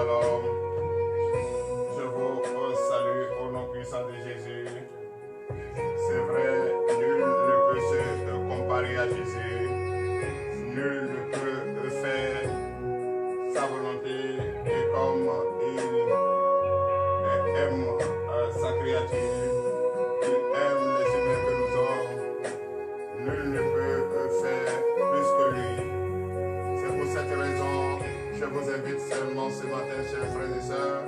Shalom. Je vous salue au nom puissant de Jésus. C'est vrai, nul ne peut se comparer à Jésus. Nul ne peut faire sa volonté et comme il aime sa créature, il aime les humains que nous sommes. Nul ne peut faire plus que lui. C'est pour cette raison je vous invite seulement ce matin, chers frères et sœurs,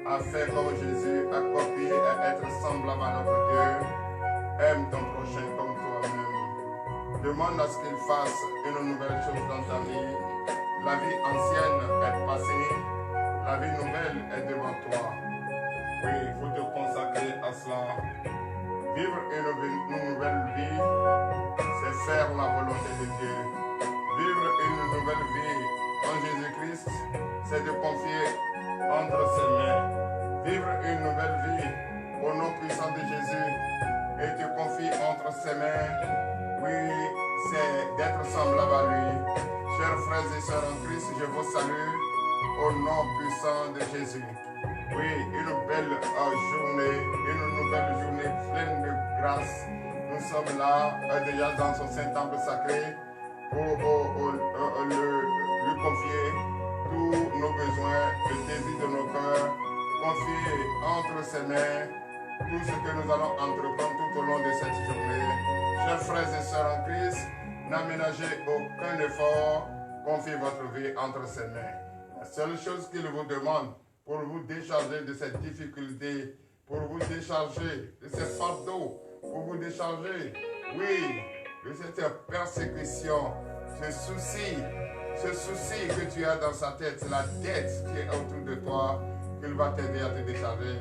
à faire comme Jésus, à copier, à être semblable à notre Dieu. Aime ton prochain comme toi-même. Demande à ce qu'il fasse une nouvelle chose dans ta vie. La vie ancienne est passée, la vie nouvelle est devant toi. Oui, il faut te consacrer à cela. Vivre une nouvelle vie, c'est faire la volonté de Dieu. Vivre une nouvelle vie en Jésus-Christ, c'est de confier entre ses mains. Vivre une nouvelle vie au nom puissant de Jésus et te confier entre ses mains, oui, c'est d'être semblable à lui. Chers frères et sœurs en Christ, je vous salue au nom puissant de Jésus. Oui, une belle journée, une nouvelle journée pleine de grâce. Nous sommes là, déjà dans son Saint-Temple sacré, pour lui confier tous nos besoins, le désir de nos cœurs, confier entre ses mains tout ce que nous allons entreprendre tout au long de cette journée. Chers frères et sœurs en Christ, n'aménagez aucun effort, confiez votre vie entre ses mains. La seule chose qu'il vous demande pour vous décharger de cette difficulté, pour vous décharger de ces fardeaux, pour vous décharger, oui, de cette persécution, ce souci que tu as dans sa tête, la dette qui est autour de toi, qu'il va t'aider à te décharger.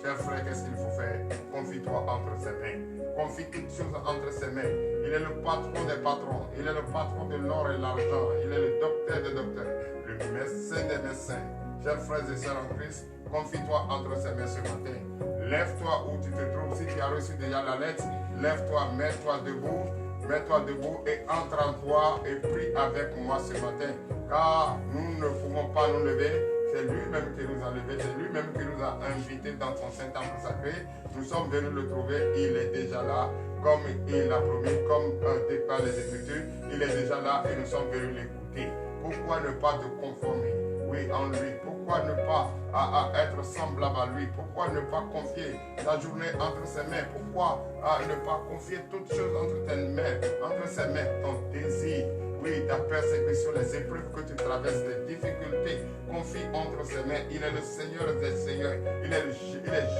Cher frère, qu'est-ce qu'il faut faire? Confie-toi entre ses mains. Confie toutes choses entre ses mains. Il est le patron des patrons. Il est le patron de l'or et l'argent. Il est le docteur des docteurs. Le médecin des médecins. Chers frères et sœurs en Christ, confie-toi entre ses mains ce matin. Lève-toi où tu te trouves. Si tu as reçu déjà la lettre, lève-toi, mets-toi debout. Mets-toi debout et entre en toi et prie avec moi ce matin. Car nous ne pouvons pas nous lever. C'est lui-même qui nous a levés. C'est lui-même qui nous a invités dans son Saint-Temple sacré. Nous sommes venus le trouver. Il est déjà là. Comme il l'a promis, comme déclare les Écritures. Il est déjà là et nous sommes venus l'écouter. Pourquoi ne pas te conformer? Oui, en lui. Pourquoi ne pas être semblable à lui? Pourquoi ne pas confier ta journée entre ses mains? Pourquoi ne pas confier toutes choses entre ses mains? Ton désir, oui, ta persécution, les épreuves que tu traverses, les difficultés, confie entre ses mains. Il est le Seigneur des Seigneurs. Il est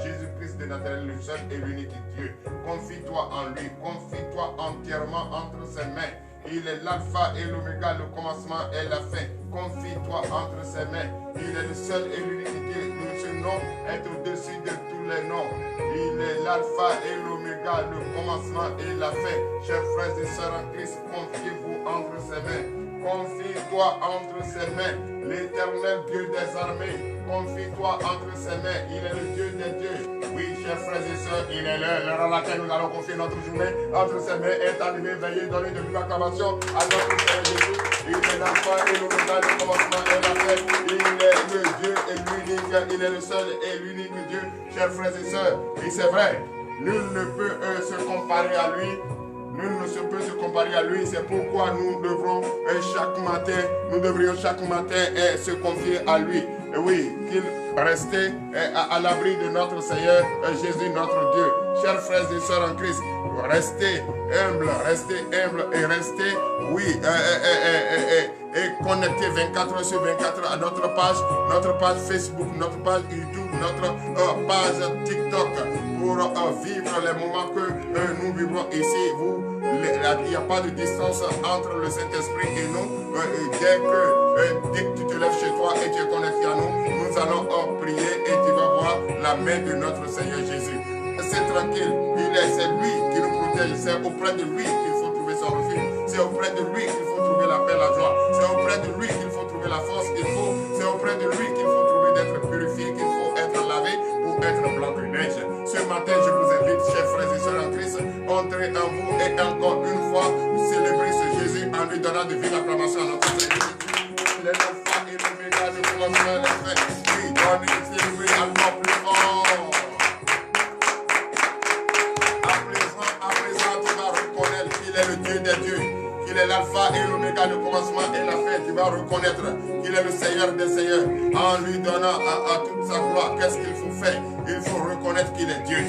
Jésus-Christ de Nazareth, le seul et l'unique Dieu. Confie-toi en lui. Confie-toi entièrement entre ses mains. Il est l'alpha et l'oméga, le commencement et la fin. Confie-toi entre ses mains. Il est le seul et l'unique Dieu. Ce nom est au-dessus de tous les noms. Il est l'alpha et l'oméga, le commencement et la fin. Chers frères et sœurs en Christ, confiez-vous entre ses mains. Confie-toi entre ses mains. L'éternel Dieu des armées. Confie-toi entre ses mains. Il est le Dieu des dieux. Oui, chers frères et sœurs, il est l'heure à laquelle nous allons confier notre journée entre ses mains. Est arrivé, veillez, donnez de vive acclamation à notre Seigneur Jésus. Il est l'alpha et l'oméga, le commencement et la fin. Il est le Dieu et l'unique. Il est le seul et l'unique Dieu. Chers frères et sœurs, et c'est vrai, nul ne peut se comparer à lui. Nul ne se peut se comparer à lui. C'est pourquoi nous devrions chaque matin se confier à lui. Et oui, qu'il reste à l'abri de notre Seigneur Jésus, notre Dieu. Chers frères et sœurs en Christ, restez humbles et restez, oui, et connectez 24 heures sur 24 à notre page Facebook, notre page YouTube, notre page TikTok pour vivre les moments que nous vivons ici. Il n'y a pas de distance entre le Saint-Esprit et nous. Dès que tu te lèves chez toi et tu es connecté à nous, nous allons prier et tu vas voir la main de notre Seigneur Jésus. C'est tranquille, c'est lui qui nous protège, c'est auprès de lui qu'il faut trouver son refuge, c'est auprès de lui qu'il faut trouver la paix, la joie, c'est auprès de lui qu'il faut trouver la force qu'il faut, c'est auprès de lui qu'il faut trouver d'être purifié, qu'il faut être lavé pour être blanc que neige. Ce matin, je vous invite, chers frères et sœurs en Christ, entrez en vous et encore une fois, célébrez ce Jésus en lui donnant de vive acclamation à notre Seigneur. Il est l'alpha et l'oméga, le commencement et la fin. Oui, donne-lui célébrer encore plus fort. À présent, tu vas reconnaître qu'il est le Dieu des dieux, qu'il est l'alpha et l'oméga, le commencement et la fin. Tu vas reconnaître qu'il est le Seigneur des seigneurs. En lui donnant à toute sa gloire, qu'est-ce qu'il faut faire? Il faut reconnaître qu'il est Dieu.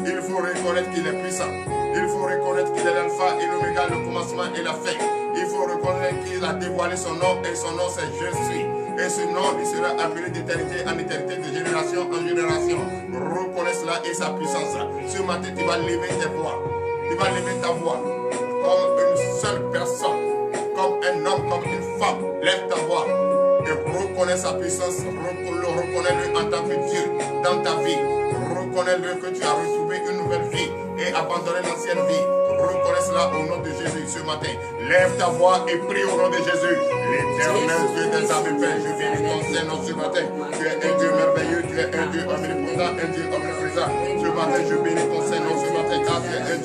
Il faut reconnaître qu'il est puissant. Il faut reconnaître qu'il est l'alpha et l'oméga, le commencement et la fin. Il faut reconnaître qu'il a dévoilé son nom et son nom c'est Je suis. Et ce nom lui sera appelé d'éternité en éternité, de génération en génération. Reconnais cela et sa puissance. Ce matin, tu vas lever tes voix. Tu vas lever ta voix comme une seule personne, comme un homme, comme une femme. Lève ta voix et reconnais sa puissance. Reconnais-le en tant que Dieu dans ta vie. Reconnais-le que tu as retrouvé une nouvelle vie et abandonné l'ancienne vie. Reconnais cela au nom de Jésus ce matin. Lève ta voix et prie au nom de Jésus. L'éternel Dieu des armées, Père, je viens de ton Seigneur ce matin. Tu es un Dieu merveilleux, tu es un Dieu omnipotent, un Dieu omniprésent. Ce matin, je bénis ton Seigneur ce matin, car tu es un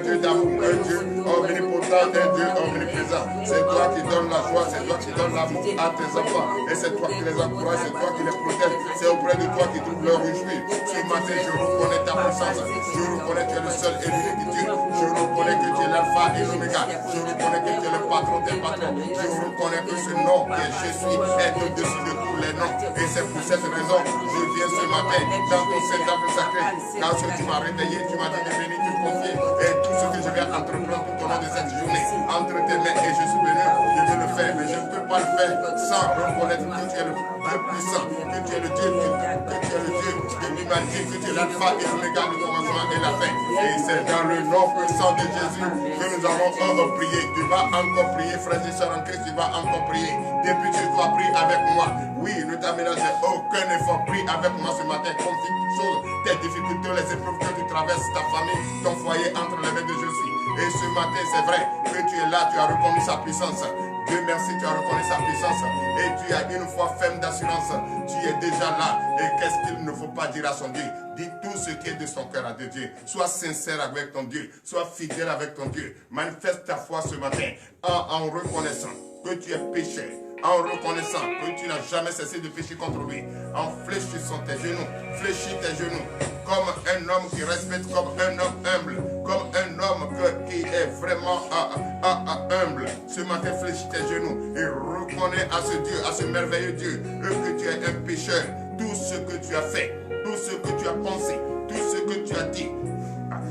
Dieu d'amour, un Dieu omnipotent, un Dieu omniprésent. C'est toi qui donnes la joie, c'est toi qui donnes l'amour à tes enfants. Et c'est toi qui les encourages, c'est toi qui les protèges. C'est auprès de toi qui trouve leur réjouir. Ce matin, je reconnais ta puissance. Je reconnais que tu es le seul et l'unique Dieu. Je reconnais que tu es l'alpha et l'oméga. Je reconnais que tu es le patron des patrons. Je reconnais que ce nom que je suis est au-dessus de tous les noms. Et c'est pour cette raison que je viens ce matin dans ton Saint-Temple sacré. Car ce que tu m'as réveillé, tu m'as dit de venir te confier. Et tout ce que je vais entreprendre tout au long de cette journée, entre tes mains, et je suis venu, je vais le faire. Mais je ne peux pas le faire sans reconnaître que tu es le Dieu puissant, que tu es le Dieu de l'humanité, que tu es l'alpha et l'oméga, le commencement et la fin. Et c'est dans le nom puissant de Jésus que nous allons encore prier. Tu vas encore prier, frères et sœurs en Christ, tu vas encore prier. Depuis tu dois prier avec moi. Oui, ne t'aménagez aucun effort. Prie avec moi ce matin. Confie toutes choses, tes difficultés, les épreuves que tu traverses, ta famille, ton foyer entre les mains de Jésus. Et ce matin, c'est vrai que tu es là, tu as reconnu sa puissance. Dieu merci, tu as reconnu sa puissance. Et tu as une foi ferme d'assurance. Tu es déjà là. Et qu'est-ce qu'il ne faut pas dire à son Dieu? Dis tout ce qui est de son cœur à Dieu. Sois sincère avec ton Dieu. Sois fidèle avec ton Dieu. Manifeste ta foi ce matin en reconnaissant que tu es pécheur. En reconnaissant que tu n'as jamais cessé de pécher contre lui, en fléchissant tes genoux, fléchis tes genoux, comme un homme qui respecte, comme un homme humble, comme un homme qui est vraiment humble. Ce matin, fléchis tes genoux et reconnais à ce Dieu, à ce merveilleux Dieu, que tu es un pécheur. Tout ce que tu as fait, tout ce que tu as pensé, tout ce que tu as dit,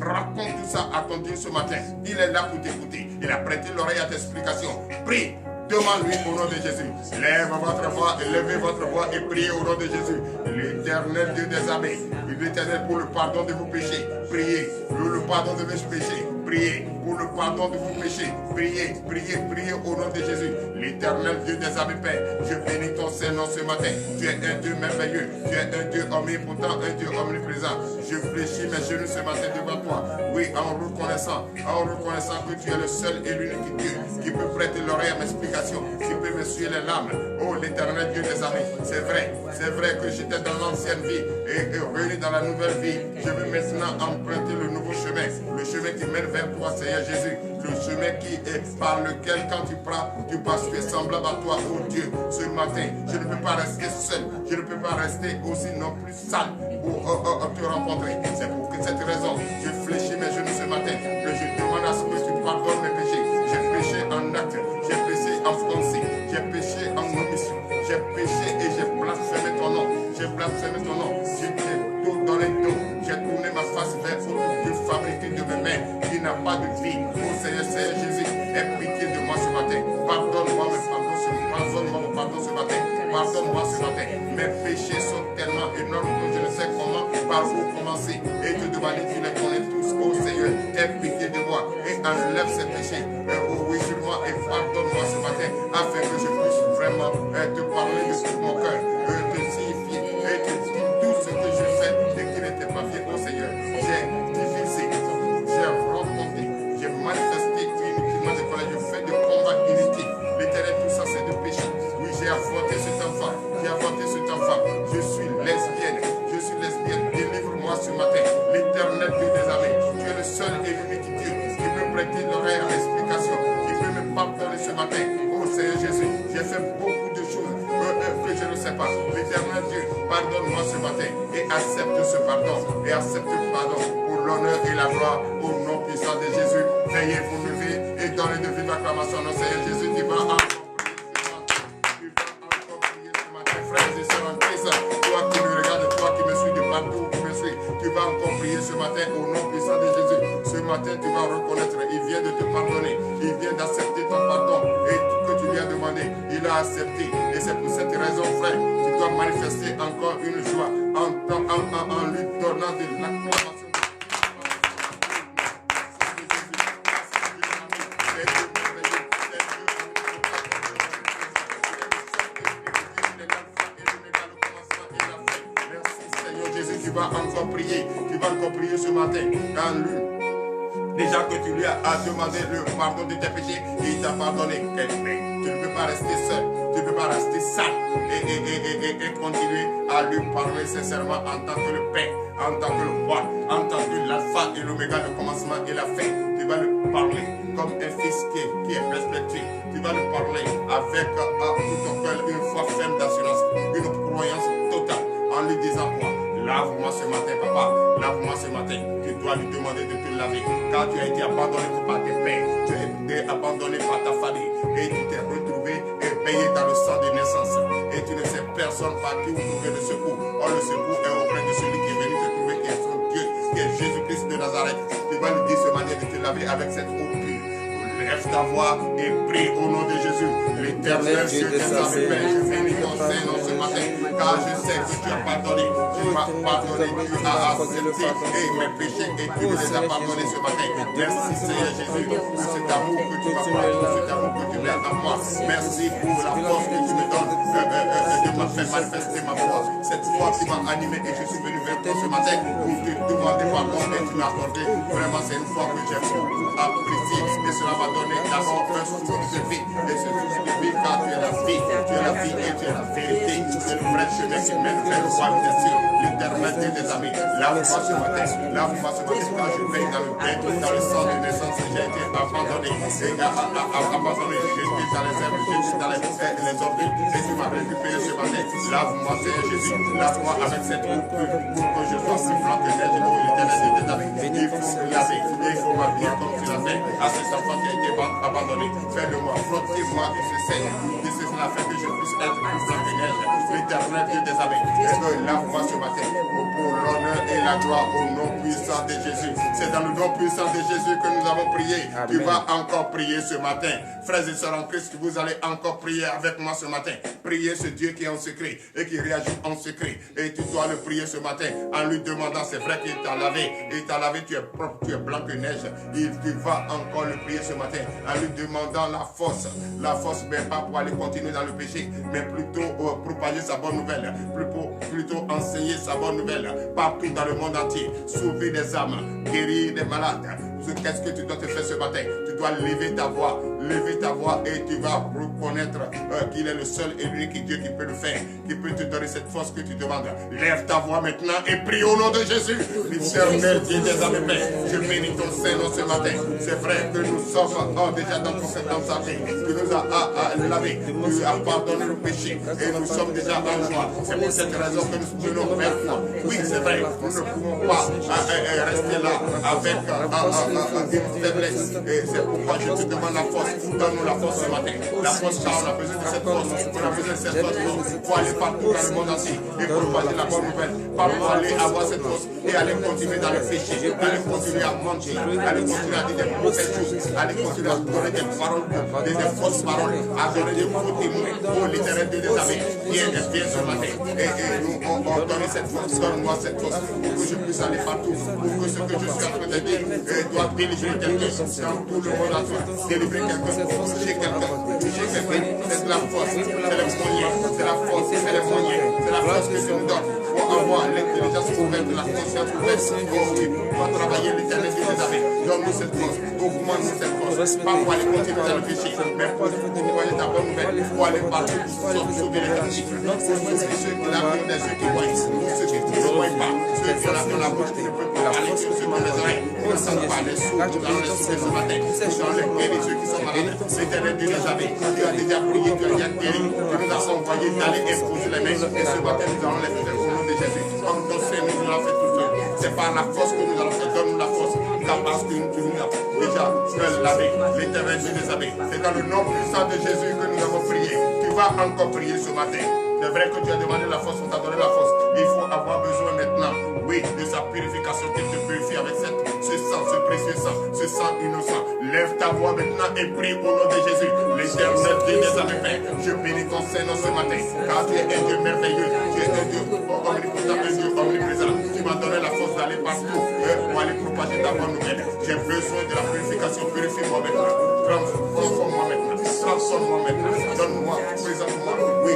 raconte tout ça à ton Dieu ce matin. Il est là pour t'écouter. Il a prêté l'oreille à tes explications. Prie. Demande-lui au nom de Jésus. Lève votre voix, élevez votre voix et priez au nom de Jésus. L'éternel Dieu des armées, l'éternel pour le pardon de vos péchés. Priez pour le pardon de vos péchés. Priez pour le pardon de vos péchés. Priez, priez, priez au nom de Jésus. L'éternel Dieu des armées, Père, je bénis ton Saint-Nom ce matin. Tu es un Dieu merveilleux. Tu es un Dieu omnipotent, un Dieu omniprésent. Je fléchis mes genoux ce matin devant toi. Oui, en reconnaissant que tu es le seul et l'unique Dieu qui peut prêter l'oreille à mes explications, qui peut me suivre les larmes. Oh, l'éternel Dieu des armées, c'est vrai que j'étais dans l'ancienne vie et revenu dans la nouvelle vie. Je veux maintenant emprunter le nouveau chemin, le chemin qui mène vers toi, Seigneur Jésus, le chemin qui est par lequel quand tu prends, tu passes, tu es semblable à toi, oh Dieu. Ce matin, je ne peux pas rester seul, je ne peux pas rester aussi non plus sale pour te rencontrer. C'est pour cette raison, je fléchis mes genoux ce matin, que je demande à ce que tu pardonnes mes péchés. J'ai péché en acte, j'ai péché en pensée, j'ai péché en omission, j'ai péché et j'ai blasphémé ton nom, j'ai blasphémé ton nom, j'ai donné tout, j'ai tourné ma face vers autre Dieu fabriqué de mes mains, qui n'a pas de vie. Oh Seigneur Jésus, aie pitié de moi ce matin, pardonne-moi ce matin, pardonne-moi ce matin. Mes péchés sont tellement énormes que je ne sais comment, par où commencer, et te demander, tu les connais tous, oh Seigneur, aie pitié de moi, et enlève ces péchés, oh oui sur moi, et pardonne-moi ce matin, afin que je puisse vraiment te parler de tout mon cœur, te signifier, et te dire tout ce que je fais, et qui n'était pas bien, oh Seigneur. J'ai divisé, j'ai rencontré, j'ai manifesté inutilement de colère, je fais de combats inutiles. L'éternel, tout ça c'est de péché. Oui, j'ai affronté cet enfant, je suis lesbienne, délivre-moi ce matin. L'éternel Dieu des armées, tu es le seul et l'unique Dieu qui peut prêter l'oreille à l'explication, qui peut me pardonner ce matin. Oh Seigneur Jésus, j'ai fait beaucoup de choses, sais pas. L'éternel Dieu, pardonne-moi ce matin et accepte ce pardon. Et accepte le pardon pour l'honneur et la gloire au nom puissant de Jésus. Veillez vous lever et dans les devis d'acclamation, non Seigneur Jésus, tu vas encore prier ce matin. Frères et sœurs en Christ, toi qui me regardes, toi qui me suis de partout, qui me suis, tu vas encore prier ce matin au nom puissant de Jésus. Ce matin, tu vas reconnaître, il vient de te pardonner, il vient d'accepter ton pardon et que tu lui as demandé, il a accepté. Et c'est pour cette raison, frère, tu dois manifester encore une joie en lui donnant de l'acclamation. Tu vas encore prier ce matin dans lui. Déjà que tu lui as demandé le pardon de tes péchés, il t'a pardonné. Mais tu ne peux pas rester seul, tu ne peux pas rester sale et continuer à lui parler sincèrement en tant que le Père, en tant que le Roi, en tant que l'alpha et l'oméga, le commencement et la fin. Tu vas lui parler comme un fils qui est respecté. Tu vas lui parler avec tout ton cœur, une foi ferme d'assurance, une croyance totale, en lui disant quoi? Lave-moi ce matin, papa. Lave-moi ce matin. Tu dois lui demander de te laver. Car tu as été abandonné par tes pères. Tu as été abandonné par ta famille. Et tu t'es retrouvé et payé dans le sang de naissance. Et tu ne sais personne par qui vous trouvez le secours. Or, le secours est auprès de celui qui est venu te trouver, qui est son Dieu, qui est Jésus-Christ de Nazareth. Tu vas lui dire ce matin de te laver avec cette eau pure. Lève ta voix et prie au nom de Jésus. L'éternel Dieu des armées, je bénis ton Saint-Nom ce matin, car je sais que tu as pardonné. Tu m'as pardonné, tu as accepté et mes péchés et tu me les as pardonnés ce matin. Merci Seigneur Jésus pour cet amour que tu m'as pardonné, pour cet amour que tu mets en moi. Merci pour la force que tu me donnes de me faire manifester ma foi. Cette foi qui m'a animé et je suis venu vers toi ce matin pour te demander pardon et tu m'as accordé. Vraiment, c'est une foi que j'ai appréciée et cela m'a donné d'abord un souffle de vie. Et ce souffle de vie, car tu es la vie, tu es la vie et tu es la vérité. C'est le vrai chemin qui mène vers le royaume des cieux, l'éternité des amis. Lave-moi ce matin, quand je veille dans le bain, dans le sang de naissance, j'ai été abandonné. Et abandonné, jeté dans les herbes, jeté dans les orbites. Et tu m'as récupéré ce matin. Lave-moi, Seigneur Jésus, lave-moi avec cette eau pure pour que je sois plus blanc que neige pour l'éternité des amis. Il faut me laver, il faut m'habiller comme tu l'as fait à cet enfant qui a été abandonné. Fais-le-moi, frottez-moi de ce Seigneur, de ce cela fait que je puisse être plus blanc que neige. L'éternel Dieu des amis. Et que lave-moi ce matin pour l'honneur et la gloire au nom puissant de Jésus. C'est dans le nom puissant de Jésus que nous avons prié. Amen. Tu vas encore prier ce matin. Frères et sœurs en Christ, vous allez encore prier avec moi ce matin. Priez ce Dieu qui est en secret et qui réagit en secret. Et tu dois le prier ce matin en lui demandant, c'est vrai qu'il t'a lavé. Il t'a lavé, tu es propre, tu es blanc que neige. Tu vas encore le prier ce matin en lui demandant la force. La force, mais pas pour aller continuer dans le péché, mais plutôt pour propager sa bonne nouvelle. Plutôt enseigner sa bonne nouvelle partout dans le monde entier. Sauver des âmes, guérir des malades. Qu'est-ce que tu dois te faire ce matin? Tu dois lever ta voix et tu vas reconnaître qu'il est le seul et l'unique Dieu qui peut le faire, qui peut te donner cette force que tu demandes. Lève ta voix maintenant et prie au nom de Jésus. L'éternel Dieu des armées, je bénis ton Saint-Nom ce matin. C'est vrai que nous sommes déjà dans ton Saint-Nom, tu nous as lavé, tu as pardonné le péché et nous sommes déjà en joie. C'est pour cette raison que nous venons vers toi. Oui, c'est vrai, nous ne pouvons pas rester là avec une faiblesse. Et c'est pourquoi je te demande la force. Donne-nous la force ce matin. La force, car on a besoin de cette force. On a besoin de cette force pour aller partout dans le monde entier et pour partager la bonne nouvelle. Pour aller avoir cette force et aller continuer dans le péché, aller continuer à mentir, aller continuer à dire des mauvaises choses, aller continuer à donner des paroles, des fausses paroles, à donner des faux témoins pour l'éternel des amis. Viens ce matin. Et nous, on donne cette force. Donne-moi cette force pour que je puisse aller partout, pour que ce que je suis en train de dire doit délivrer quelqu'un dans tout le monde entier. Délivrer quelqu'un, toucher quelqu'un. C'est la force, c'est le moyen, c'est la force, c'est le moyen, c'est la force que tu nous donnes pour avoir l'intelligence ouverte, la conscience ouverte, pour travailler l'éternité des amis. Donne-nous cette force, augmente-nous cette force, pas pour aller continuer dans le péché, mais pour envoyer ta bonne nouvelle, pour aller partout, sauver les captifs, pour sauver ceux qui l'ont des ceux qui voient, ceux qui ne voient pas, ceux qui ont la bouche qui ne peuvent pas parler, ceux qui ont les oreilles, qui ne sentent pas, les sourds, nous allons les sauver ce matin, nous allons les guérir, ceux qui sont malades. L'éternel Dieu des armées, tu as déjà prié, tu as déjà guéri, tu nous as envoyé d'aller imposer les mains. Et ce matin, nous allons les faire au nom de Jésus. Comme dans ce nous l'avons fait tout seul. C'est par la force que nous allons faire. Donne-nous la force. Car parce que tu nous as déjà lavé. L'éternel Dieu des armées. C'est dans le nom puissant de Jésus que nous avons prié. Tu vas encore prier ce matin. C'est vrai que tu as demandé la force, on t'a donné la force. Il faut avoir besoin maintenant, oui, de sa purification, qu'il te purifie avec ce sang, ce précieux sang, ce sang innocent. Lève ta voix maintenant et prie au nom de Jésus. L'éternel Dieu des armées, Père, je bénis ton Seigneur ce matin, car tu es un Dieu merveilleux, tu es un Dieu omnipotent, un Dieu omniprésent. Tu m'as donné la force d'aller partout pour aller propager ta bonne nouvelle. J'ai besoin de la purification. Purifie-moi maintenant. Transforme-moi maintenant. Transforme-moi maintenant. Donne-moi, présente-moi. Oui,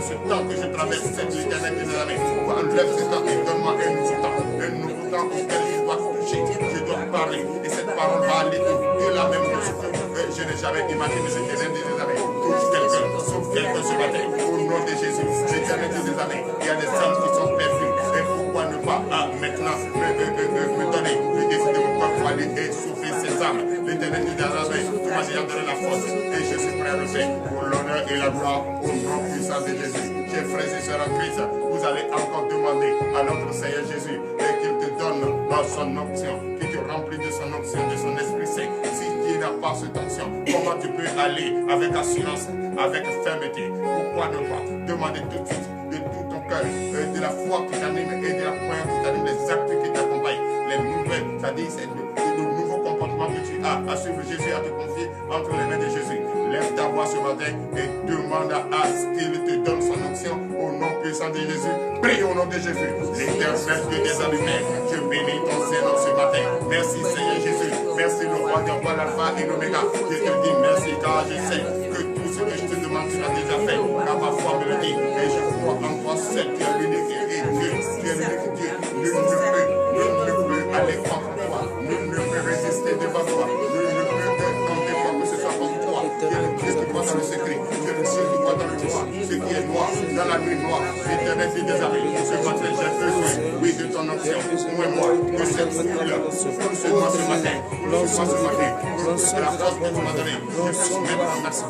ce temps que je traverse, cette l'éternel des armées. Enlève ce temps et donne-moi un nouveau temps. Un nouveau temps auquel je dois toucher. Je dois parler. Et cette parole va aller de la même chose que je n'ai jamais imaginé. L'éternel des armées. Touche quelqu'un, sauve quelqu'un ce matin. Au nom de Jésus. L'éternel des armées. Il y a des âmes qui sont perdues. Et pourquoi ne pas maintenant me donner le défi de mon corps pour aller et sauver ces âmes. L'éternel des armées. Tu m'as déjà donné la force. Et je suis prêt à le faire pour l'honneur et la gloire au nom puissant de Jésus. Chers frères et sœurs en Christ, vous allez encore demander à notre Seigneur Jésus qu'il te donne son onction, qu'il te remplit de son onction, de son Esprit Saint. Si tu n'as pas cette onction, comment tu peux aller avec assurance, avec fermeté? Pourquoi ne pas demander tout de suite, de tout ton cœur, de la foi qui t'anime et de la prière qui t'anime, les actes qui t'accompagnent, les nouvelles, c'est-à-dire c'est le nouveau comportement que tu as à suivre Jésus, à te confier entre les mains de Jésus. Lève ta voix ce matin et demande à ce qu'il te donne son onction au nom puissant de Jésus. Prie au nom de Jésus. L'éternel Dieu des armées, je bénis ton Seigneur ce matin. Merci Seigneur Jésus. Merci le roi des rois, l'alpha et l'oméga. Je te dis merci car je sais que tout ce que je te demande, tu l'as déjà fait. Car ma foi me le dit. Et je crois en toi seul. Tu es l'unique et Dieu. Tu es l'unique Dieu. Nul ne peut aller contre toi. Nul ne peut résister devant toi. Nul ne peut tenter quoi que ce soit contre toi. Tu es le Dieu qui voit dans le secret. Tu es le Dieu qui voit dans le noir. Ce qui est noir, dans la nuit noire. L'éternel des armées. Ce matin, j'ai besoin, oui, de ton onction. Moi, de cette foule-là. Pousse-moi ce matin. Pousse-moi ce matin. Pour la force que tu m'as donnée. Je puisse mettre en action.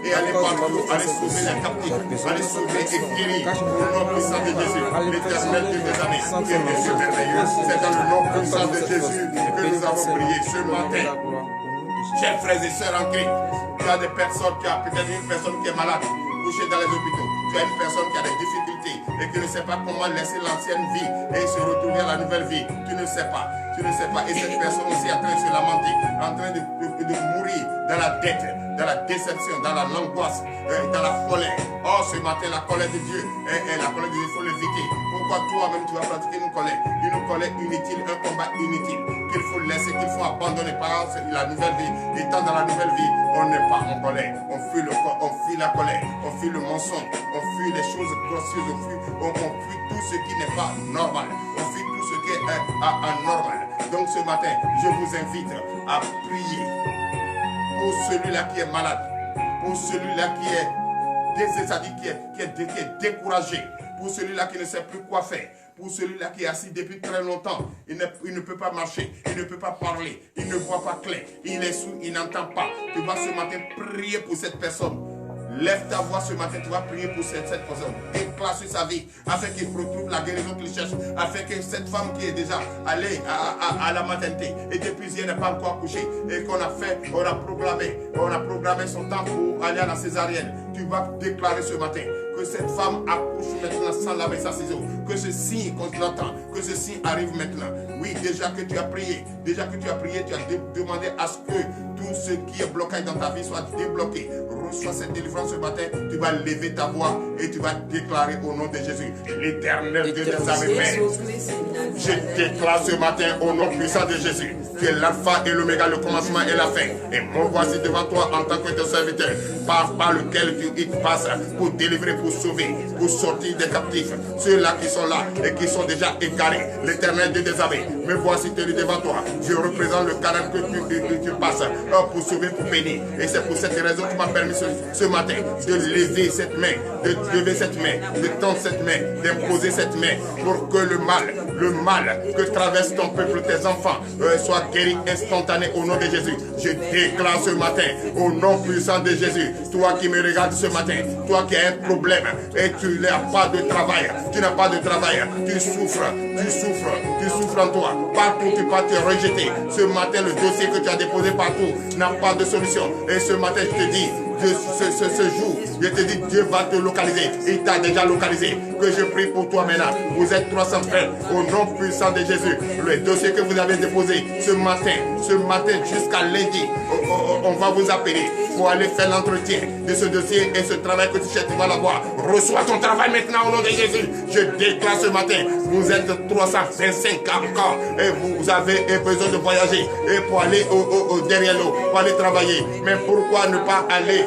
Et aller partout. Aller sauver les captifs. Aller sauver et guérir. Au nom puissant de Jésus. L'éternel Dieu des armées. Qui est Dieu merveilleux. C'est dans le nom puissant de Jésus que nous avons prié ce matin. Chers frères et sœurs en Christ, tu as des personnes, tu as peut-être une personne qui est malade, couchée dans les hôpitaux, tu as une personne qui a des difficultés et qui ne sait pas comment laisser l'ancienne vie et se retrouver à la nouvelle vie. Tu ne sais pas. Et cette personne aussi est en train de se lamenter, en train de mourir dans la dette, dans la déception, dans l'angoisse, dans la colère. Oh, ce matin, la colère de Dieu, la colère de Dieu, il faut l'éviter. Pourquoi toi-même tu vas pratiquer une colère inutile, un combat inutile, qu'il faut laisser, qu'il faut abandonner par la nouvelle vie. Étant dans la nouvelle vie, on n'est pas en colère. On fuit la colère, on fuit le mensonge, on fuit les choses grossières, on fuit tout ce qui n'est pas normal. On fuit tout ce qui est anormal. Donc ce matin, je vous invite à prier pour celui-là qui est malade, pour celui-là qui est découragé, pour celui-là qui ne sait plus quoi faire, pour celui-là qui est assis depuis très longtemps, il ne peut pas marcher, il ne peut pas parler, il ne voit pas clair, il est sourd, il n'entend pas. Tu vas ce matin prier pour cette personne. Lève ta voix ce matin, tu vas prier pour cette personne. Déclare sur sa vie, afin qu'il retrouve la guérison qu'il cherche, afin que cette femme qui est déjà allée à la maternité et depuis elle n'est pas encore accouchée et qu'on a programmé son temps pour aller à la césarienne. Tu vas déclarer ce matin que cette femme accouche maintenant sans laver sa ciseau, que ce signe qu'on l'entend, que ce signe arrive maintenant. Oui, déjà que tu as prié, tu as demandé à ce que tout ce qui est bloqué dans ta vie soit débloqué. Reçois cette délivrance ce matin, tu vas lever ta voix et tu vas déclarer au nom de Jésus, l'Éternel Dieu des armées, Père. Je déclare ce matin au nom puissant de Jésus, tu es l'alpha et l'oméga, le commencement et la fin. Et moi voici devant toi en tant que ton serviteur, par lequel tu passes pour délivrer, pour sauver, pour sortir des captifs, ceux-là qui sont là et qui sont déjà égarés. L'Éternel Dieu des armées, me voici tenu devant toi. Je représente le canal que tu passes pour sauver, pour bénir. Et c'est pour cette raison que tu m'as permis ce matin de lever cette main, de tendre cette main, d'imposer cette main pour que le mal le mal que traverse ton peuple, tes enfants, soit guéri instantané au nom de Jésus. Je déclare ce matin, au nom puissant de Jésus, toi qui me regardes ce matin, toi qui as un problème et tu n'as pas de travail, tu souffres en toi. Partout tu vas te rejeter. Ce matin, le dossier que tu as déposé partout n'a pas de solution. Et ce matin, je te dis, ce jour, je te dis, Dieu va te localiser. Il t'a déjà localisé. Que je prie pour toi maintenant. Vous êtes 300 frères. Au nom puissant de Jésus, le dossier que vous avez déposé ce matin jusqu'à lundi, on va vous appeler pour aller faire l'entretien de ce dossier et ce travail que tu cherches, tu vas l'avoir. Reçois ton travail maintenant au nom de Jésus. Je déclare ce matin, vous êtes 325 encore et vous avez besoin de voyager et pour aller derrière l'eau, pour aller travailler. Mais pourquoi ne pas aller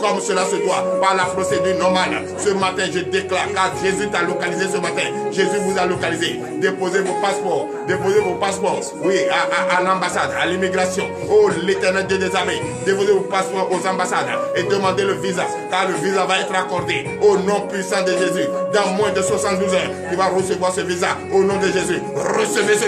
comme cela se doit, par la procédure normale? Ce matin, je déclare, car Jésus t'a localisé ce matin. Jésus vous a localisé. Déposez vos passeports. Oui, à l'ambassade, à l'immigration. Oh, l'Éternel Dieu des armées. Déposez vos passeports aux ambassades et demandez le visa, car le visa va être accordé au nom puissant de Jésus. Dans moins de 72 heures, tu vas recevoir ce visa au nom de Jésus. Recevez ce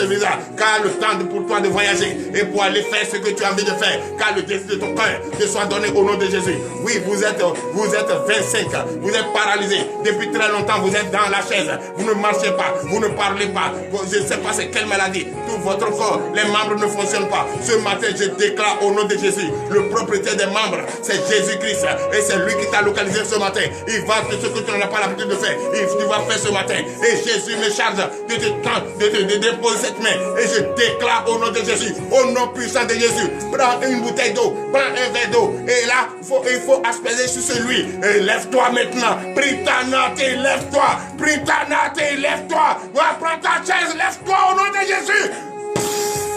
visa, car le temps pour toi de voyager et pour aller faire ce que tu as envie de faire, car le désir de ton cœur te soit donné au nom de Jésus. Oui, vous êtes 25, vous êtes paralysés depuis très longtemps, vous êtes dans la chaise, vous ne marchez pas, vous ne parlez pas, je ne sais pas c'est quelle maladie, tout votre corps, les membres ne fonctionnent pas. Ce matin, je déclare au nom de Jésus, le propriétaire des membres, c'est Jésus-Christ, et c'est lui qui t'a localisé ce matin. Il va faire ce que tu n'as pas l'habitude de faire, tu vas faire ce matin, et Jésus me charge de déposer cette main, et je déclare au nom de Jésus, au nom puissant de Jésus, prends une bouteille d'eau, prends un verre d'eau, et là, il faut asperger sur celui, et lève-toi maintenant, prie ta natte, lève-toi, prie ta natte, lève-toi, va prendre ta chaise, lève-toi au nom de Jésus.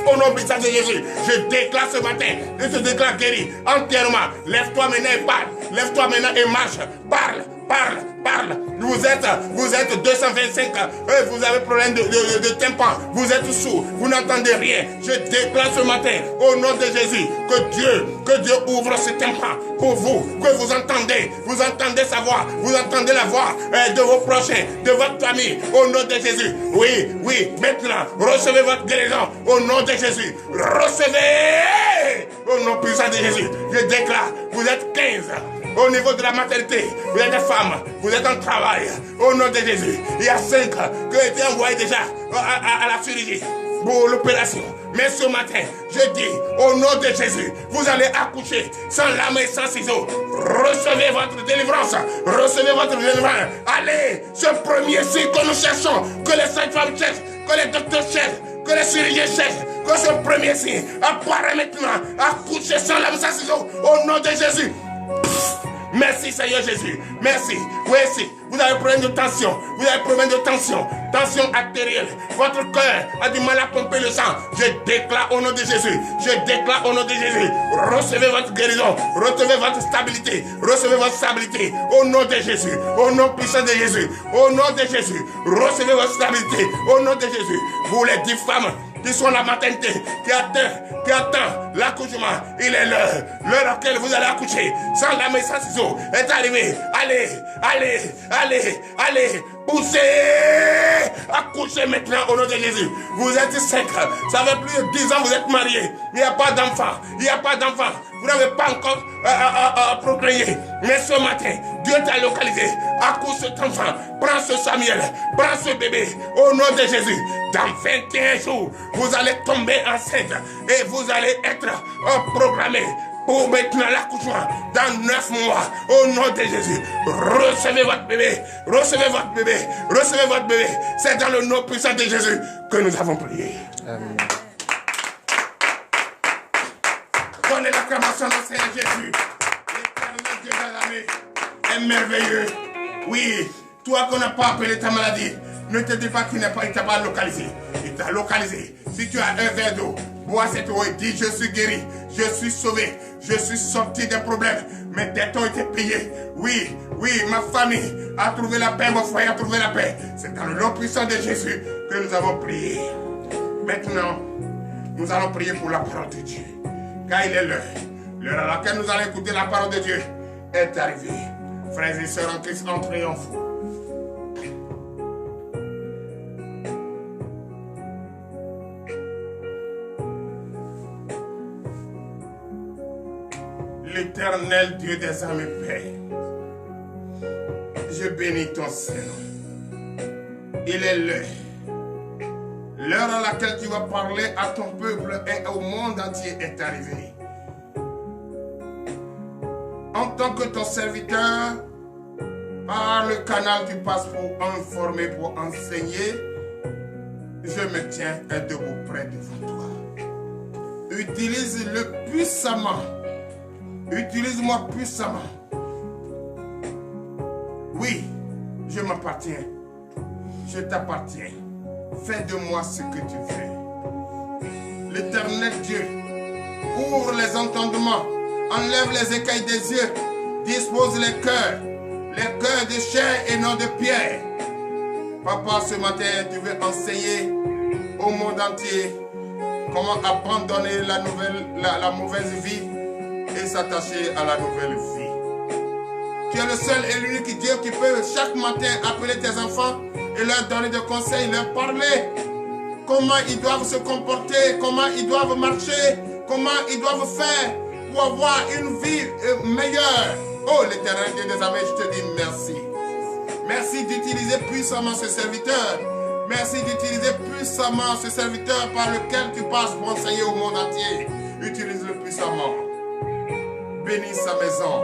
Au nom puissant de Jésus, je déclare ce matin, je te déclare guéri entièrement. Lève-toi maintenant et parle. Lève-toi maintenant et marche. Parle. Vous êtes 225, vous avez problème de tympan, vous êtes sourd, vous n'entendez rien. Je déclare ce matin, au nom de Jésus, que Dieu ouvre ce tympan pour vous, que vous entendez sa voix, vous entendez la voix de vos prochains, de votre famille, au nom de Jésus. Oui, maintenant, recevez votre guérison, au nom de Jésus. Recevez, au nom puissant de Jésus. Je déclare, vous êtes 15. Au niveau de la maternité, vous êtes des femmes, vous êtes en travail, au nom de Jésus. Il y a 5 qui ont été envoyés déjà à la chirurgie pour l'opération. Mais ce matin, je dis, au nom de Jésus, vous allez accoucher sans lame et sans ciseaux. Recevez votre délivrance. Allez, ce premier signe que nous cherchons, que les sages-femmes cherchent, que les docteurs cherchent, que les chirurgiens cherchent, que ce premier signe apparaît maintenant. Accoucher sans lame et sans ciseaux, au nom de Jésus. Merci Seigneur Jésus, merci. Oui, si vous avez problème de tension, tension artérielle, votre cœur a du mal à pomper le sang, je déclare au nom de Jésus, recevez votre guérison, recevez votre stabilité, au nom de Jésus, au nom puissant de Jésus, au nom de Jésus, recevez votre stabilité, au nom de Jésus. Vous les 10 femmes qui sont la maternité, qui attend l'accouchement, il est l'heure à laquelle vous allez accoucher, sans lame et sans ciseaux, est arrivé. Allez, poussez, accouchez maintenant au nom de Jésus. Vous êtes 5, ça fait plus de 10 ans vous êtes mariés, il n'y a pas d'enfant, vous n'avez pas encore procréé, mais ce matin, Dieu t'a localisé, accouche cet enfant, prends ce Samuel, prends ce bébé, au nom de Jésus. Dans 21 jours, vous allez tomber enceinte et vous allez être programmé pour maintenant l'accouchement dans 9 mois, au nom de Jésus. Recevez votre bébé. C'est dans le nom puissant de Jésus que nous avons prié. Amen. Donnez l'acclamation au Seigneur Jésus. L'éternel Dieu de l'armée est merveilleux. Oui, toi qu'on n'a pas appelé ta maladie, ne te dis pas qu'il ne t'a pas localisé. Il t'a localisé. Si tu as un verre d'eau, bois cette eau et dis: je suis guéri, je suis sauvé, je suis sorti des problèmes. Mes dettes ont été payées. Oui, ma famille a trouvé la paix, mon foyer a trouvé la paix. C'est dans le nom puissant de Jésus que nous avons prié. Maintenant, nous allons prier pour la parole de Dieu. Car il est l'heure à laquelle nous allons écouter la parole de Dieu est arrivée. Frères et sœurs en Christ, en triomphe. L'Éternel Dieu des armées, Père, je bénis ton Saint-Nom. Il est l'heure. L'heure à laquelle tu vas parler à ton peuple et au monde entier est arrivée. En tant que ton serviteur, par le canal tu passes pour informer, pour enseigner, je me tiens debout près devant toi. Utilise-le puissamment. Utilise-moi puissamment. Oui, je m'appartiens. Je t'appartiens. Fais de moi ce que tu veux. L'Éternel Dieu, ouvre les entendements, enlève les écailles des yeux, dispose les cœurs de chair et non de pierre. Papa, ce matin, tu veux enseigner au monde entier comment abandonner la mauvaise vie et s'attacher à la nouvelle vie. Tu es le seul et l'unique Dieu qui peut chaque matin appeler tes enfants et leur donner des conseils, leur parler comment ils doivent se comporter, comment ils doivent marcher, comment ils doivent faire pour avoir une vie meilleure. Oh, l'Éternel Dieu des armées, je te dis merci. Merci d'utiliser puissamment ce serviteur. Merci d'utiliser puissamment ce serviteur par lequel tu passes pour enseigner au monde entier. Utilise-le puissamment. Bénis sa maison.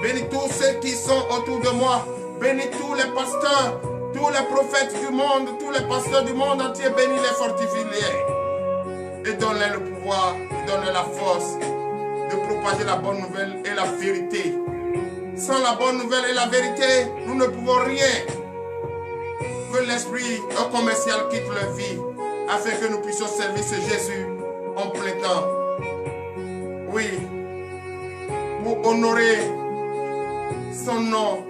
Bénis tous ceux qui sont autour de moi. Bénis tous les pasteurs, tous les prophètes du monde, tous les pasteurs du monde entier. Bénis-les, fortifie-les. Et donne-les le pouvoir, donne-les la force de propager la bonne nouvelle et la vérité. Sans la bonne nouvelle et la vérité, nous ne pouvons rien. Que l'esprit commercial quitte leur vie afin que nous puissions servir ce Jésus en plein temps. Oui, pour honorer son nom,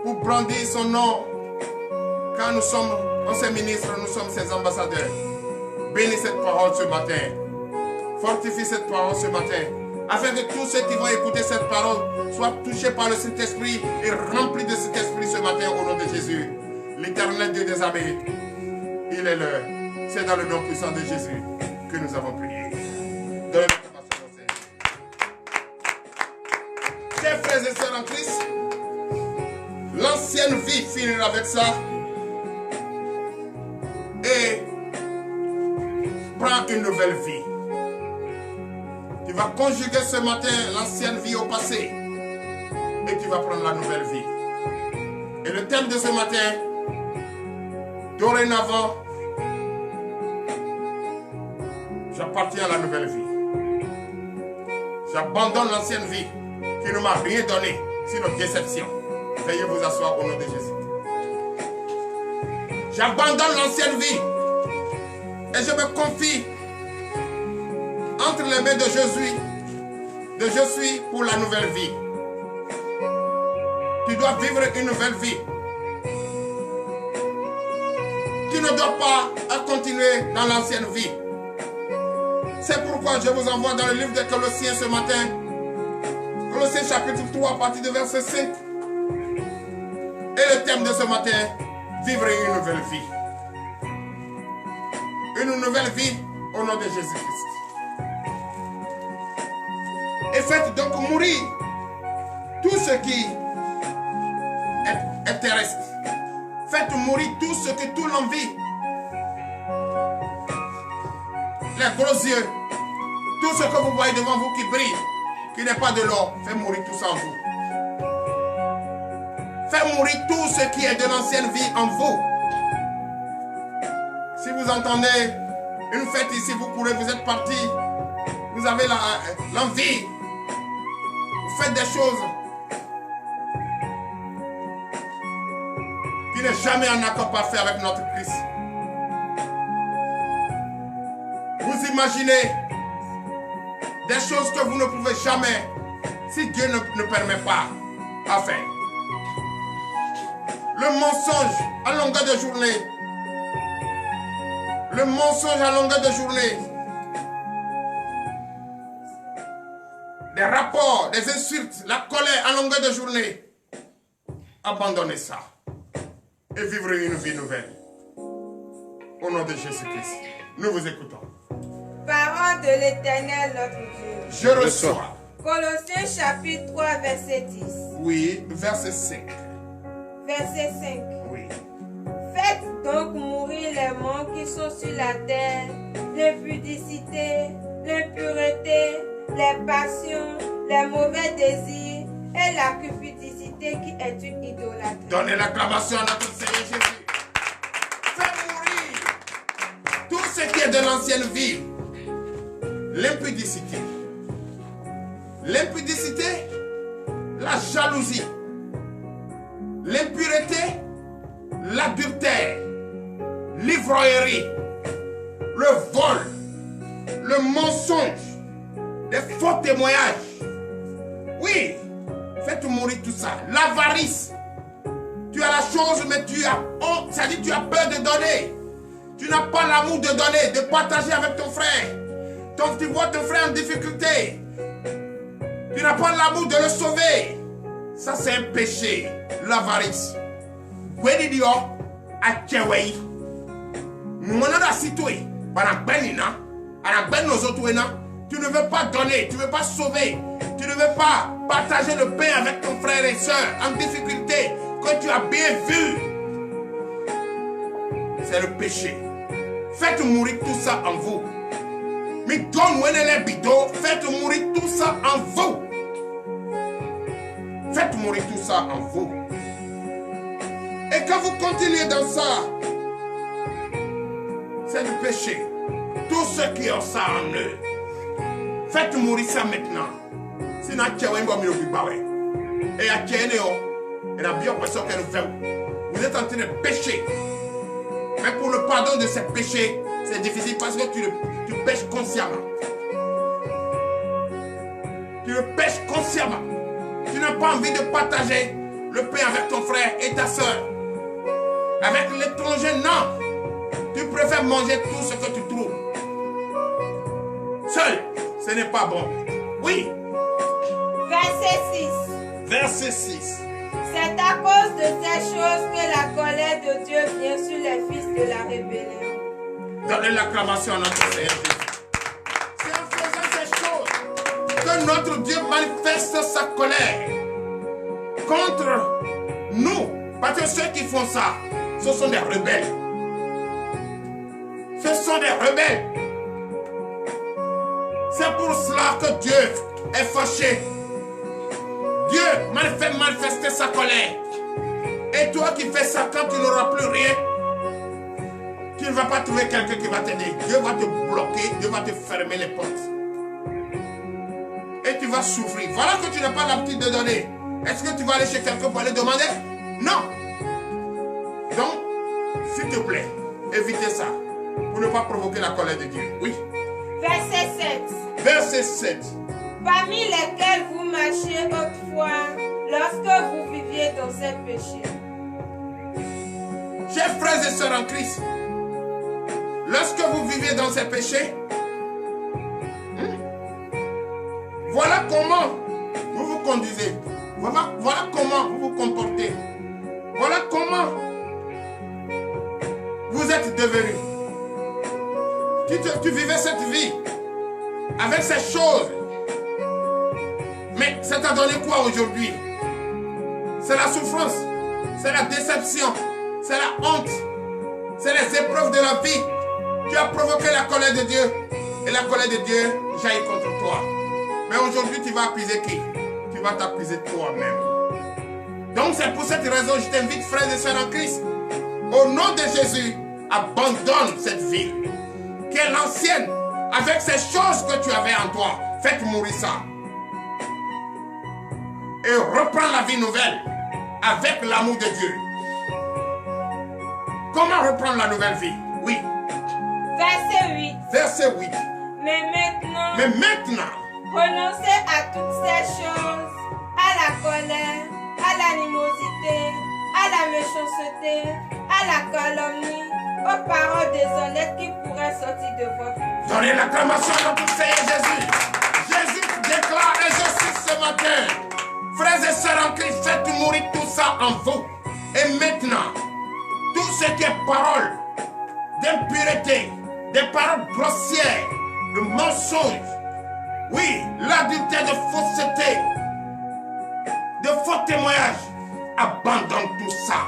pour brandir son nom, car nous sommes ses ministres, nous sommes ses ambassadeurs. Bénis cette parole ce matin. Fortifie cette parole ce matin, afin que tous ceux qui vont écouter cette parole soient touchés par le Saint-Esprit et remplis de cet esprit ce matin au nom de Jésus. L'Éternel Dieu des armées, il est l'heure. C'est dans le nom puissant de Jésus que nous avons prié. Chers frères et sœurs en Christ, l'ancienne vie finira avec ça et prend une nouvelle vie. Tu vas conjuguer ce matin l'ancienne vie au passé et tu vas prendre la nouvelle vie. Et le thème de ce matin, dorénavant, j'appartiens à la nouvelle vie. J'abandonne l'ancienne vie qui ne m'a rien donné, sinon déception. Veuillez vous asseoir au nom de Jésus. J'abandonne l'ancienne vie et je me confie entre les mains de Jésus, je suis pour la nouvelle vie. Tu dois vivre une nouvelle vie. Tu ne dois pas continuer dans l'ancienne vie. C'est pourquoi je vous envoie dans le livre de Colossiens ce matin. Colossiens chapitre 3 à partir de verset 5. Et le thème de ce matin, vivre une nouvelle vie. Une nouvelle vie au nom de Jésus-Christ. Et faites donc mourir tout ce qui est terrestre. Faites mourir tout ce que tout l'envie. Les gros yeux, tout ce que vous voyez devant vous qui brille, qui n'est pas de l'or, faites mourir tout ça en vous. Faites mourir tout ce qui est de l'ancienne vie en vous. Si vous entendez une fête ici, vous courez, vous êtes parti, vous avez l'envie, vous faites des choses qui n'est jamais en accord parfait avec notre Christ. Vous imaginez des choses que vous ne pouvez jamais, si Dieu ne permet pas, à faire. Le mensonge à longueur de journée. Le mensonge à longueur de journée. Des rapports, des insultes, la colère à longueur de journée. Abandonnez ça. Et vivre une vie nouvelle. Au nom de Jésus-Christ. Nous vous écoutons. Parole de l'Éternel notre Dieu. Je reçois. Colossiens chapitre 3, verset 10. Oui, verset 5. Verset 5. Oui. Faites donc mourir les mondes qui sont sur la terre, l'impudicité, l'impureté, les passions, les mauvais désirs et la cupidité qui est une idolâtrie. Donnez l'acclamation à notre Seigneur Jésus. Faites mourir tout ce qui est de l'ancienne vie. L'impudicité. L'impudicité, la jalousie, l'impureté, l'adultère, l'ivrognerie, le vol, le mensonge, les faux témoignages. Oui, faites mourir tout ça. L'avarice. Tu as la chose, mais tu as honte. C'est-à-dire tu as peur de donner. Tu n'as pas l'amour de donner, de partager avec ton frère. Donc tu vois ton frère en difficulté. Tu n'as pas l'amour de le sauver. Ça c'est un péché. L'avarice. Gwedidio a tchewei. Monada situé. Banakbenina. Anakbenozotouena. Tu ne veux pas donner. Tu ne veux pas sauver. Tu ne veux pas partager le pain avec ton frère et soeur en difficulté. Que tu as bien vu. C'est le péché. Faites mourir tout ça en vous. Mais donne les bidons. Faites mourir tout ça en vous. Faites mourir tout ça en vous. Et quand vous continuez dans ça, c'est du péché. Tous ceux qui ont ça en eux, faites mourir ça maintenant. Sinon, vous êtes en train de pécher. Mais pour le pardon de ces péchés, c'est difficile parce que tu pêches consciemment. Tu le pêches consciemment. Tu n'as pas envie de partager le pain avec ton frère et ta soeur. Avec l'étranger, non. Tu préfères manger tout ce que tu trouves. Seul, ce n'est pas bon. Oui. Verset 6. Verset 6. C'est à cause de ces choses que la colère de Dieu vient sur les fils de la rébellion. Donnez l'acclamation à notre Seigneur Jésus. C'est en faisant ces choses que notre Dieu manifeste sa colère contre nous. Parce que ceux qui font ça, ce sont des rebelles. Ce sont des rebelles. C'est pour cela que Dieu est fâché. Dieu fait manifester sa colère. Et toi qui fais ça quand tu n'auras plus rien, tu ne vas pas trouver quelqu'un qui va t'aider. Dieu va te bloquer, Dieu va te fermer les portes. Et tu vas souffrir. Voilà que tu n'as pas l'habitude de donner. Est-ce que tu vas aller chez quelqu'un pour aller demander? Non. Donc, s'il te plaît, évitez ça. Pour ne pas provoquer la colère de Dieu. Oui. Verset 7. Verset 7. Parmi lesquels vous marchiez autrefois lorsque vous viviez dans ces péchés. Chers frères et sœurs en Christ, lorsque vous viviez dans ces péchés, voilà comment vous vous conduisez. Voilà comment vous vous comportez. Voilà comment vous êtes devenus. Tu vivais cette vie avec ces choses. Mais ça t'a donné quoi aujourd'hui? C'est la souffrance, c'est la déception, c'est la honte, c'est les épreuves de la vie. Tu as provoqué la colère de Dieu et la colère de Dieu jaillit contre toi. Mais aujourd'hui, tu vas accuser qui? Tu vas t'accuser toi-même. Donc c'est pour cette raison que je t'invite, frères et sœurs en Christ, au nom de Jésus, abandonne cette vie qui est l'ancienne avec ces choses que tu avais en toi. Faites mourir ça. Et reprends la vie nouvelle avec l'amour de Dieu. Comment reprendre la nouvelle vie? Oui. Verset 8. Verset 8. Mais maintenant, renoncez à toutes ces choses, à la colère, à l'animosité, à la méchanceté, à la calomnie, aux paroles déshonnêtes qui pourraient sortir de votre bouche. Donnez l'acclamation à notre Seigneur Jésus. Jésus déclare exercice ce matin. Frères et sœurs en Christ, faites mourir tout ça en vous. Et maintenant, tout ce qui est parole d'impureté, des paroles grossières, de mensonges, Oui, l'adultère de fausseté, de faux témoignages. Abandonne tout ça.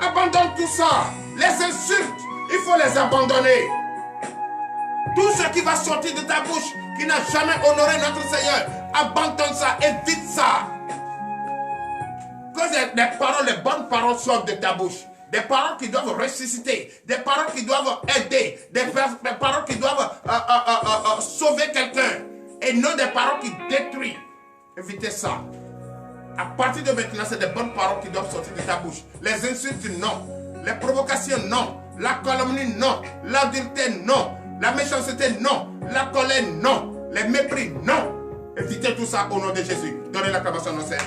Abandonne tout ça. Les insultes, il faut les abandonner. Tout ce qui va sortir de ta bouche, qui n'a jamais honoré notre Seigneur, abandonne ça, évite ça. Que les paroles, les bonnes paroles sortent de ta bouche. Des paroles qui doivent ressusciter, des paroles qui doivent aider, des paroles qui doivent sauver quelqu'un, et non des paroles qui détruisent. Évitez ça. À partir de maintenant, c'est des bonnes paroles qui doivent sortir de ta bouche. Les insultes, non. Les provocations, non. La calomnie, non. L'adultère, non. La méchanceté, non. La colère, non. Les mépris, non. Évitez tout ça au nom de Jésus. Donnez l'acclamation à notre Seigneur.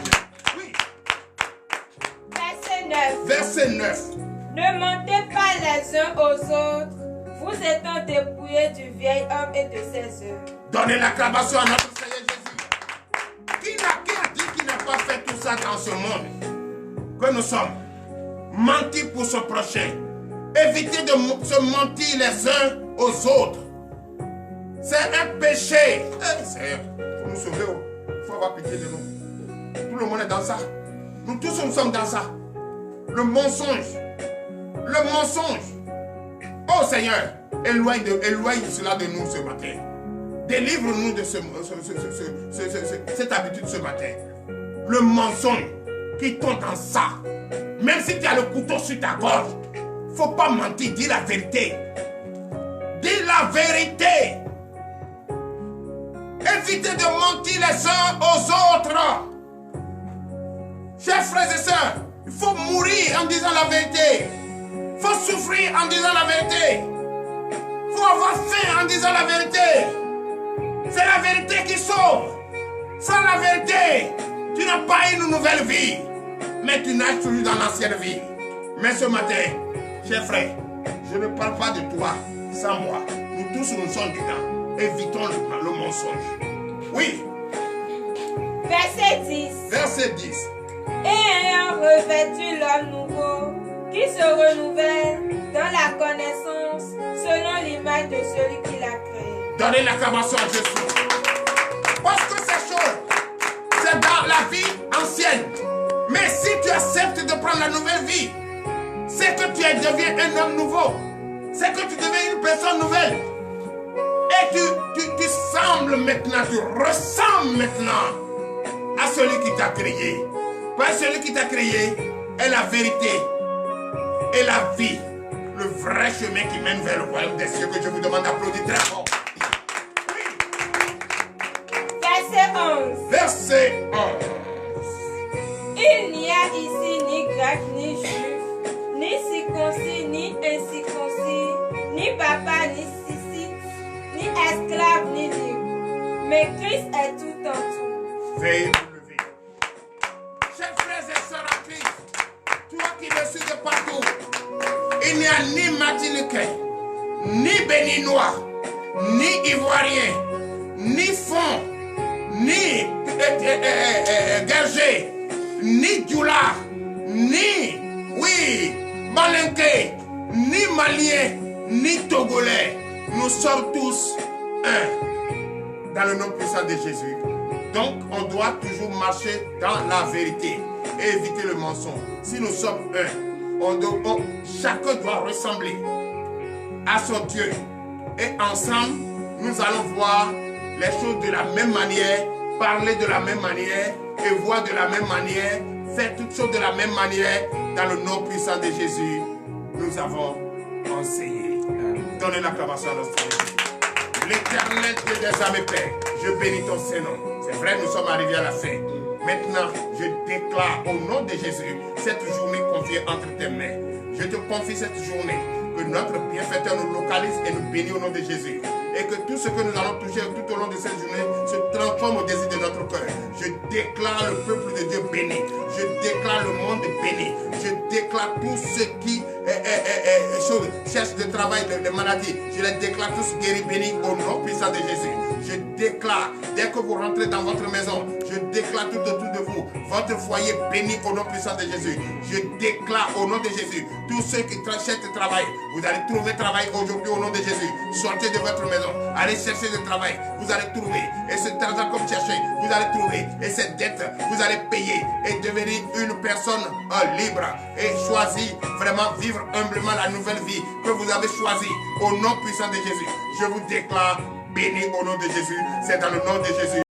Oui. Verset 9. Verset 9. Ne mentez pas les uns aux autres, vous étant dépouillés du vieil homme et de ses œuvres. Donnez l'acclamation à notre Seigneur Jésus. Qui a dit qu'il n'a pas fait tout ça dans ce monde? Que nous sommes. Mentir pour son prochain. Évitez de se mentir les uns aux autres. C'est un péché. Seigneur, il faut nous sauver. Il faut avoir pitié de nous. Tout le monde est dans ça. Nous tous nous sommes dans ça. Le mensonge. Le mensonge. Oh Seigneur, éloigne cela de nous ce matin. Délivre-nous de cette habitude ce matin. Le mensonge qui tombe dans ça. Même si tu as le couteau sur ta gorge, il ne faut pas mentir, dis la vérité. Dis la vérité. Évitez de mentir les uns aux autres. Chers frères et sœurs, il faut mourir en disant la vérité. Il faut souffrir en disant la vérité. Il faut avoir faim en disant la vérité. C'est la vérité qui sauve. Sans la vérité, tu n'as pas une nouvelle vie. Mais tu nages toujours dans l'ancienne vie. Mais ce matin, chers frères, je ne parle pas de toi sans moi. Nous tous nous sommes dedans. Évitons le mensonge. Oui. Verset 10. Verset 10. Et ayant revêtu l'homme nouveau, qui se renouvelle dans la connaissance selon l'image de celui qui l'a créé. Donnez l'acclamation à Jésus. Parce que ces choses, c'est dans la vie ancienne. Mais si tu acceptes de prendre la nouvelle vie, c'est que tu deviens un homme nouveau. C'est que tu deviens une personne nouvelle. Et tu sembles maintenant, tu ressembles maintenant à celui qui t'a créé. Parce que celui qui t'a créé est la vérité et la vie. Le vrai chemin qui mène vers le royaume des cieux, que je vous demande d'applaudir très fort. Verset 11. Verset 11. Il n'y a ici ni grec, ni juif, ni circoncis, ni incirconcis, ni papa, ni sicite, ni esclave, ni libre. Mais Christ est tout en tout. Veuillez vous lever. Chers frères et sœurs en Christ, toi qui me suis de partout, il n'y a ni Martiniquais, ni Béninois, ni Ivoirien, ni Fon, ni Gerger, ni Djoula, ni, Malinké, ni Malien, ni Togolais. Nous sommes tous un dans le nom puissant de Jésus. Donc, on doit toujours marcher dans la vérité et éviter le mensonge. Si nous sommes un, chacun doit ressembler à son Dieu. Et ensemble, nous allons voir les choses de la même manière, parler de la même manière, et voir de la même manière, faire toutes choses de la même manière. Dans le nom puissant de Jésus, nous avons enseigné. Donnez l'acclamation à notre Seigneur. L'éternel Dieu des âmes et Père, je bénis ton Saint-Nom. C'est vrai, nous sommes arrivés à la fin. Maintenant, je déclare au nom de Jésus cette journée confiée entre tes mains. Je te confie cette journée, que notre bienfaiteur nous localise et nous bénit au nom de Jésus. Et que tout ce que nous allons toucher tout au long de cette journée se transforme au désir de notre cœur. Je déclare le peuple de Dieu béni. Je déclare le monde béni. Je déclare tous ceux qui cherchent de travail, de maladies. Je les déclare tous guéris, bénis au nom puissant de Jésus. Je déclare, dès que vous rentrez dans votre maison, je déclare tout autour de vous, votre foyer béni au nom puissant de Jésus. Je déclare au nom de Jésus, tous ceux qui cherchent du travail, vous allez trouver travail aujourd'hui au nom de Jésus. Sortez de votre maison, allez chercher du travail, vous allez trouver. Et cet argent comme cherchez, vous allez trouver. Et cette dette, vous allez payer et devenir une personne libre et choisir vraiment vivre humblement la nouvelle vie que vous avez choisie au nom puissant de Jésus. Je vous déclare béni au nom de Jésus. C'est dans le nom de Jésus.